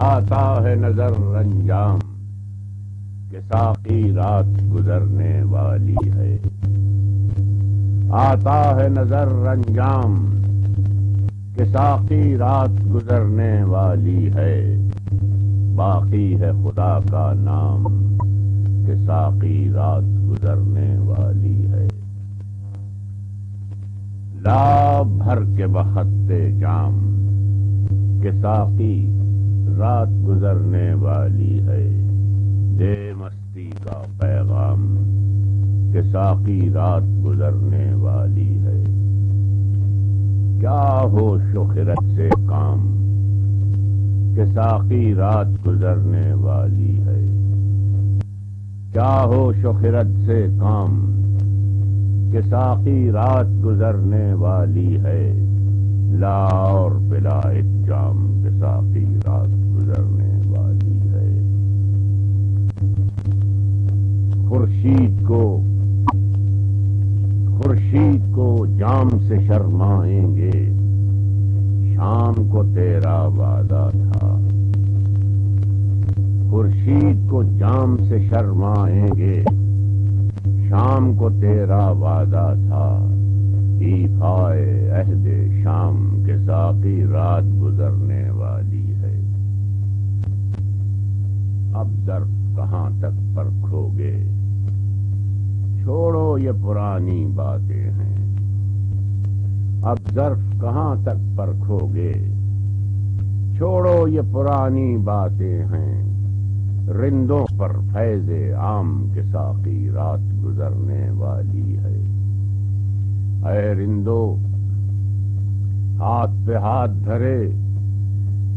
آتا ہے نظر انجام کہ ساقی رات گزرنے والی ہے. آتا ہے نظر انجام کہ ساقی رات گزرنے والی ہے. باقی ہے خدا کا نام کہ ساقی رات گزرنے والی ہے. لا بھر کے بختے جام کہ ساقی رات گزرنے والی ہے. دے مستی کا پیغام کہ ساقی رات گزرنے والی ہے. کیا ہوش و خرد سے کام کہ ساقی رات گزرنے والی ہے. کیا ہوش و خرد سے کام کہ ساقی رات گزرنے والی ہے. لا اور پلا ایک جام کہ ساقی رات گزرنے والی ہے. خورشید کو جام سے شرمائیں گے، شام کو تیرا وعدہ تھا. خورشید کو جام سے شرمائیں گے، شام کو تیرا وعدہ تھا. ایفائے عہد شام کے ساقی رات گزرنے والی ہے. اب ظرف کہاں تک پرکھو گے، چھوڑو یہ پرانی باتیں ہیں. اب ظرف کہاں تک پرکھو گے، چھوڑو یہ پرانی باتیں ہیں. رندوں پر فیض عام کے ساقی رات گزرنے والی ہے. اے رندو ہاتھ پہ ہاتھ دھرے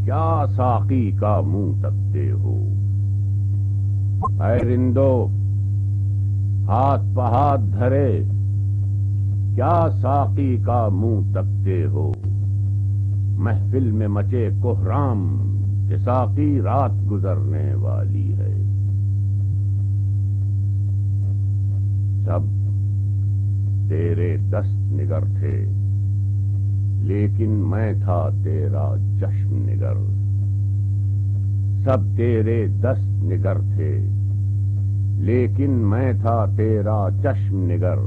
کیا ساقی کا منہ تکتے ہو. اے رندو ہاتھ پہ ہاتھ دھرے کیا ساقی کا منہ تکتے ہو. محفل میں مچے کوہرام کہ ساقی رات گزرنے والی ہے. سب تیرے دست نگر تھے لیکن میں تھا تیرا چشم نگر. سب تیرے دست نگر تھے لیکن میں تھا تیرا چشم نگر.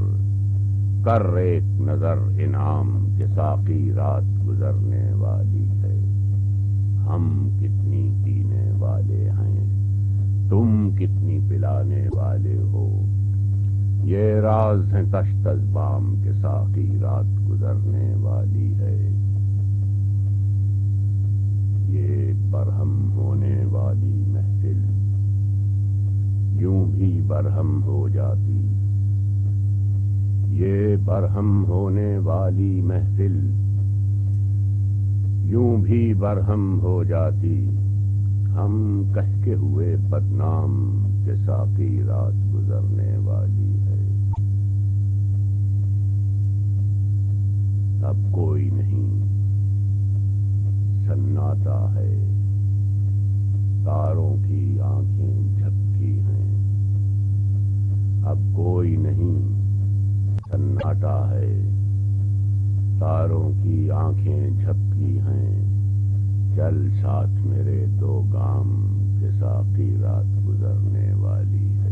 کر ایک نظر انعام کہ ساقی رات گزرنے والی ہے. ہم کتنی پینے والے ہیں، تم کتنی پلانے والے ہو. یہ راز ہیں تشت از بام کہ ساقی رات گزرنے والی ہے. یہ برہم ہونے والی محفل یوں بھی برہم ہو جاتی. یہ برہم ہونے والی محفل یوں بھی برہم ہو جاتی. ہم کہہ کے ہوئے بدنام کہ ساقی رات گزرنے والی ہے. اب کوئی نہیں، سناٹا ہے. تاروں کی آنکھیں جھپکی ہیں. اب کوئی نہیں، سناٹا ہے. تاروں کی آنکھیں جھپکی ہیں. چل ساتھ میرے دو گام کہ ساقی رات گزرنے والی ہے.